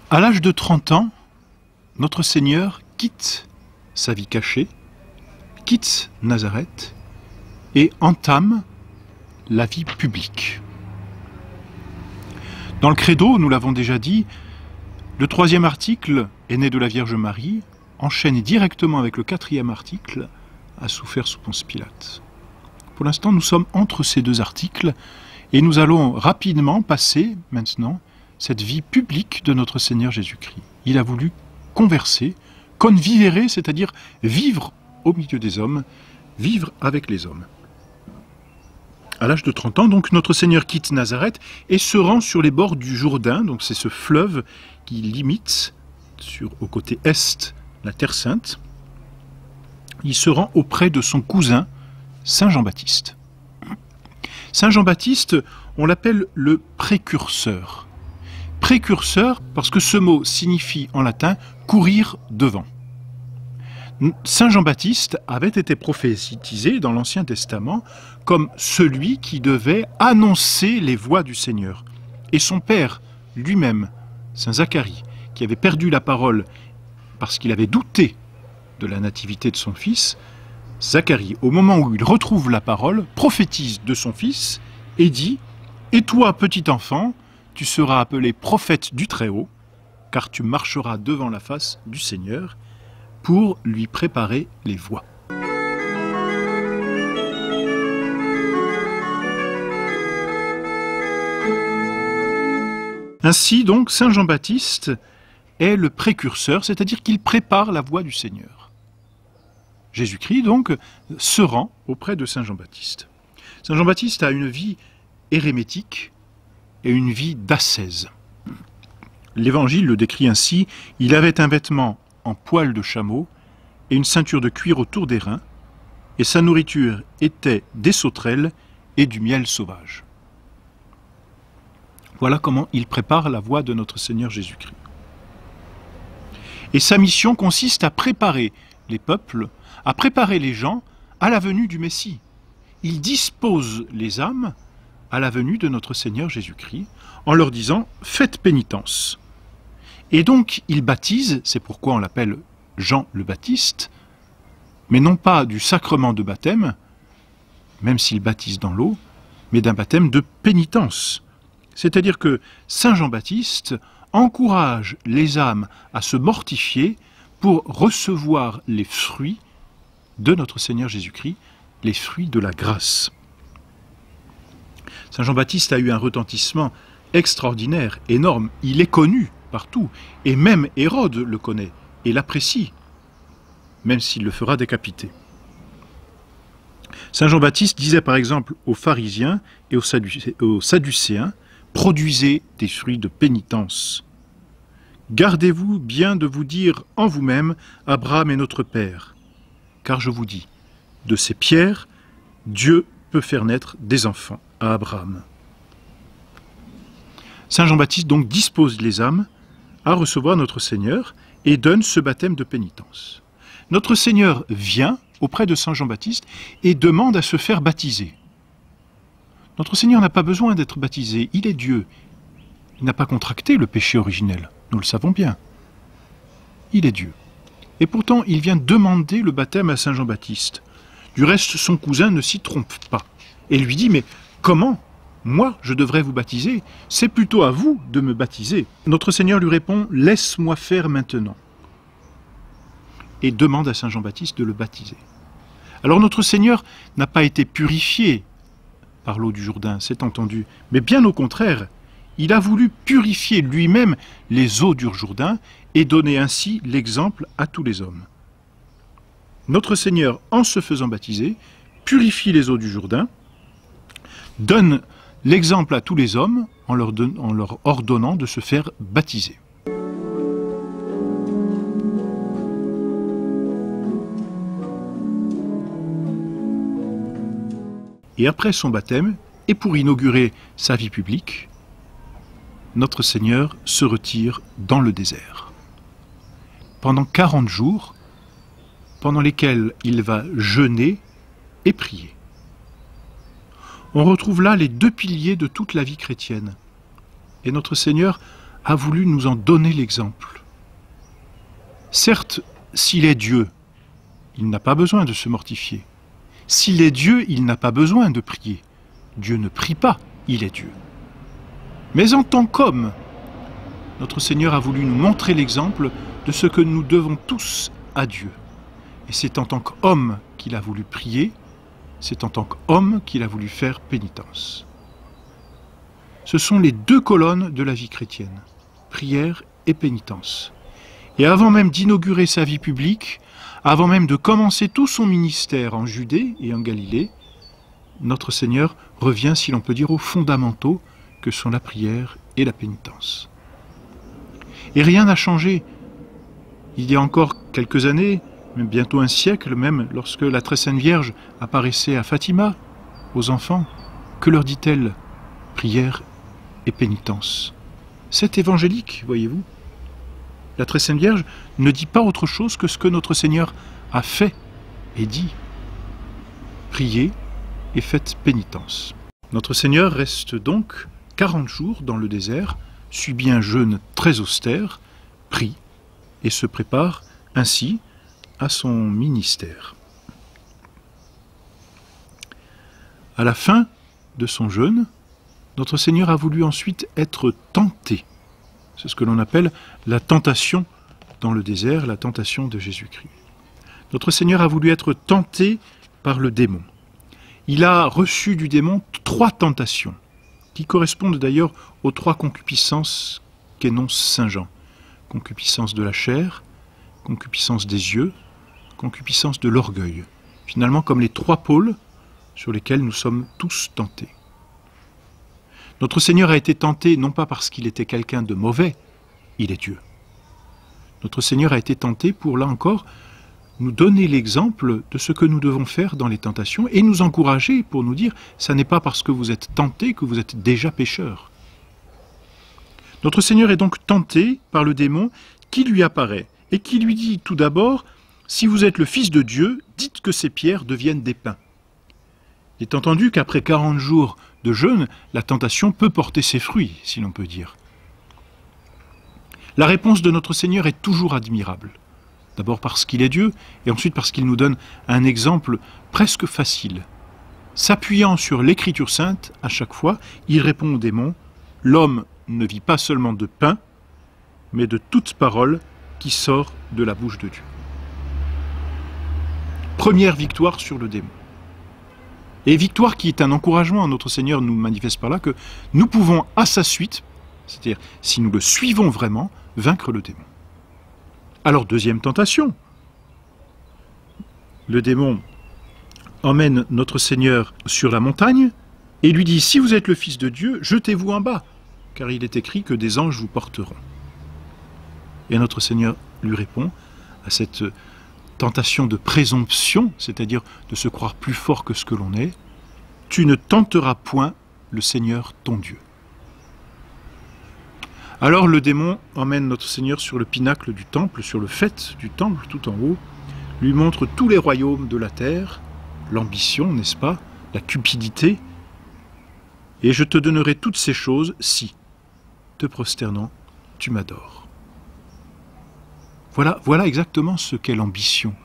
À l'âge de 30 ans, notre Seigneur quitte sa vie cachée, quitte Nazareth et entame la vie publique. Dans le Credo, nous l'avons déjà dit, le 3e article est né de la Vierge Marie, enchaîné directement avec le 4e article, a souffert sous Ponce Pilate. Pour l'instant, nous sommes entre ces deux articles et nous allons rapidement passer maintenant cette vie publique de notre Seigneur Jésus-Christ. Il a voulu converser, convivere, c'est-à-dire vivre au milieu des hommes, vivre avec les hommes. À l'âge de 30 ans, donc, notre Seigneur quitte Nazareth et se rend sur les bords du Jourdain, donc c'est ce fleuve qui limite au côté est la Terre Sainte. Il se rend auprès de son cousin, Saint Jean-Baptiste. Saint Jean-Baptiste, on l'appelle le précurseur. Précurseur parce que ce mot signifie en latin « courir devant ». Saint Jean-Baptiste avait été prophétisé dans l'Ancien Testament comme celui qui devait annoncer les voies du Seigneur. Et son père lui-même, Saint Zacharie, qui avait perdu la parole parce qu'il avait douté de la nativité de son fils, Zacharie, au moment où il retrouve la parole, prophétise de son fils et dit « Et toi, petit enfant, tu seras appelé prophète du Très-Haut, car tu marcheras devant la face du Seigneur, pour lui préparer les voies. » Ainsi donc, Saint Jean-Baptiste est le précurseur, c'est-à-dire qu'il prépare la voie du Seigneur. Jésus-Christ donc se rend auprès de Saint Jean-Baptiste. Saint Jean-Baptiste a une vie érémétique et une vie d'ascèse. L'Évangile le décrit ainsi: il avait un vêtement en poil de chameau et une ceinture de cuir autour des reins, et sa nourriture était des sauterelles et du miel sauvage. Voilà comment il prépare la voie de notre Seigneur Jésus-Christ. Et sa mission consiste à préparer les peuples, à préparer les gens à la venue du Messie. Il dispose les âmes à la venue de notre Seigneur Jésus-Christ en leur disant « faites pénitence ». Et donc il baptise, c'est pourquoi on l'appelle Jean le Baptiste, mais non pas du sacrement de baptême, même s'il baptise dans l'eau, mais d'un baptême de pénitence. C'est-à-dire que Saint Jean-Baptiste encourage les âmes à se mortifier pour recevoir les fruits de notre Seigneur Jésus-Christ, les fruits de la grâce. Saint Jean-Baptiste a eu un retentissement extraordinaire, énorme. Il est connu partout, et même Hérode le connaît et l'apprécie, même s'il le fera décapiter. Saint Jean-Baptiste disait par exemple aux pharisiens et aux sadducéens: produisez des fruits de pénitence. Gardez-vous bien de vous dire en vous-même: Abraham est notre père. Car je vous dis, de ces pierres, Dieu peut faire naître des enfants à Abraham. Saint Jean-Baptiste donc dispose les âmes à recevoir notre Seigneur et donne ce baptême de pénitence. Notre Seigneur vient auprès de Saint Jean-Baptiste et demande à se faire baptiser. Notre Seigneur n'a pas besoin d'être baptisé, il est Dieu. Il n'a pas contracté le péché originel, nous le savons bien. Il est Dieu. Et pourtant, il vient demander le baptême à Saint Jean-Baptiste. Du reste, son cousin ne s'y trompe pas et lui dit: mais comment ? Moi, je devrais vous baptiser, c'est plutôt à vous de me baptiser. Notre Seigneur lui répond: laisse-moi faire maintenant. Et demande à Saint Jean-Baptiste de le baptiser. Alors notre Seigneur n'a pas été purifié par l'eau du Jourdain, c'est entendu, mais bien au contraire, il a voulu purifier lui-même les eaux du Jourdain et donner ainsi l'exemple à tous les hommes. Notre Seigneur, en se faisant baptiser, purifie les eaux du Jourdain, donne l'exemple à tous les hommes en leur ordonnant de se faire baptiser. Et après son baptême, et pour inaugurer sa vie publique, notre Seigneur se retire dans le désert. Pendant 40 jours, pendant lesquels il va jeûner et prier. On retrouve là les deux piliers de toute la vie chrétienne. Et notre Seigneur a voulu nous en donner l'exemple. Certes, s'il est Dieu, il n'a pas besoin de se mortifier. S'il est Dieu, il n'a pas besoin de prier. Dieu ne prie pas, il est Dieu. Mais en tant qu'homme, notre Seigneur a voulu nous montrer l'exemple de ce que nous devons tous à Dieu. Et c'est en tant qu'homme qu'il a voulu prier, c'est en tant qu'homme qu'il a voulu faire pénitence. Ce sont les deux colonnes de la vie chrétienne, prière et pénitence. Et avant même d'inaugurer sa vie publique, avant même de commencer tout son ministère en Judée et en Galilée, notre Seigneur revient, si l'on peut dire, aux fondamentaux que sont la prière et la pénitence. Et rien n'a changé. Il y a encore quelques années, même bientôt un siècle même, lorsque la Très Sainte Vierge apparaissait à Fatima, aux enfants, que leur dit-elle? Prière et pénitence. C'est évangélique, voyez-vous. La Très Sainte Vierge ne dit pas autre chose que ce que notre Seigneur a fait et dit. Priez et faites pénitence. Notre Seigneur reste donc 40 jours dans le désert, subit un jeûne très austère, prie et se prépare ainsi à son ministère. À la fin de son jeûne, notre Seigneur a voulu ensuite être tenté. C'est ce que l'on appelle la tentation dans le désert, la tentation de Jésus-Christ. Notre Seigneur a voulu être tenté par le démon. Il a reçu du démon 3 tentations, qui correspondent d'ailleurs aux 3 concupiscences qu'énonce saint Jean. Concupiscence de la chair, concupiscence des yeux, concupiscence de l'orgueil. Finalement, comme les 3 pôles sur lesquels nous sommes tous tentés. Notre Seigneur a été tenté non pas parce qu'il était quelqu'un de mauvais, il est Dieu. Notre Seigneur a été tenté pour, là encore, nous donner l'exemple de ce que nous devons faire dans les tentations et nous encourager pour nous dire « ça n'est pas parce que vous êtes tenté que vous êtes déjà pécheur ». Notre Seigneur est donc tenté par le démon qui lui apparaît et qui lui dit tout d'abord « si vous êtes le Fils de Dieu, dites que ces pierres deviennent des pains ». Il est entendu qu'après 40 jours de jeûne, la tentation peut porter ses fruits, si l'on peut dire. La réponse de notre Seigneur est toujours admirable. D'abord parce qu'il est Dieu, et ensuite parce qu'il nous donne un exemple presque facile. S'appuyant sur l'Écriture sainte, à chaque fois, il répond au démon « L'homme ne vit pas seulement de pain, mais de toute parole qui sort de la bouche de Dieu. » Première victoire sur le démon. Et victoire qui est un encouragement. Notre Seigneur nous manifeste par là que nous pouvons, à sa suite, c'est-à-dire si nous le suivons vraiment, vaincre le démon. Alors, deuxième tentation. Le démon emmène notre Seigneur sur la montagne et lui dit « Si vous êtes le Fils de Dieu, jetez-vous en bas, car il est écrit que des anges vous porteront. » Et notre Seigneur lui répond à cette tentation de présomption, c'est-à-dire de se croire plus fort que ce que l'on est, « Tu ne tenteras point le Seigneur ton Dieu. » Alors le démon emmène notre Seigneur sur le pinacle du temple, sur le faîte du temple tout en haut, lui montre tous les royaumes de la terre, l'ambition, n'est-ce pas, la cupidité, et je te donnerai toutes ces choses si, te prosternant, tu m'adores. Voilà exactement ce qu'est l'ambition.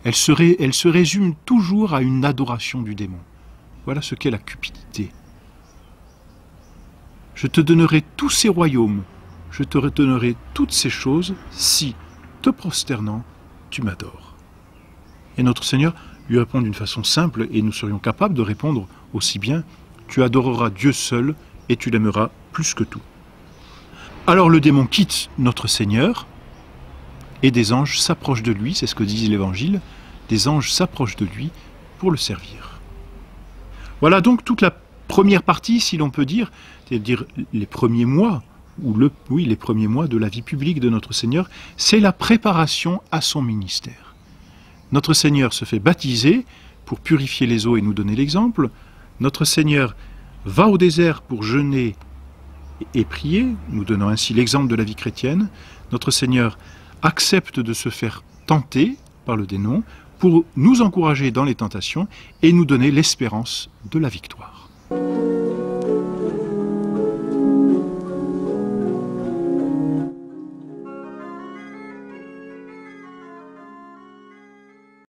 Elle se résume toujours à une adoration du démon. Voilà ce qu'est la cupidité. Je te donnerai tous ces royaumes, je te donnerai toutes ces choses, si, te prosternant, tu m'adores. Et notre Seigneur lui répond d'une façon simple, et nous serions capables de répondre aussi bien, tu adoreras Dieu seul, et tu l'aimeras plus que tout. Alors le démon quitte notre Seigneur, et des anges s'approchent de lui, c'est ce que dit l'Évangile, des anges s'approchent de lui pour le servir. Voilà donc toute la première partie, si l'on peut dire, c'est-à-dire les premiers mois, les premiers mois de la vie publique de notre Seigneur, c'est la préparation à son ministère. Notre Seigneur se fait baptiser pour purifier les eaux et nous donner l'exemple. Notre Seigneur va au désert pour jeûner et prier, nous donnant ainsi l'exemple de la vie chrétienne. Notre Seigneur accepte de se faire tenter par le démon pour nous encourager dans les tentations et nous donner l'espérance de la victoire.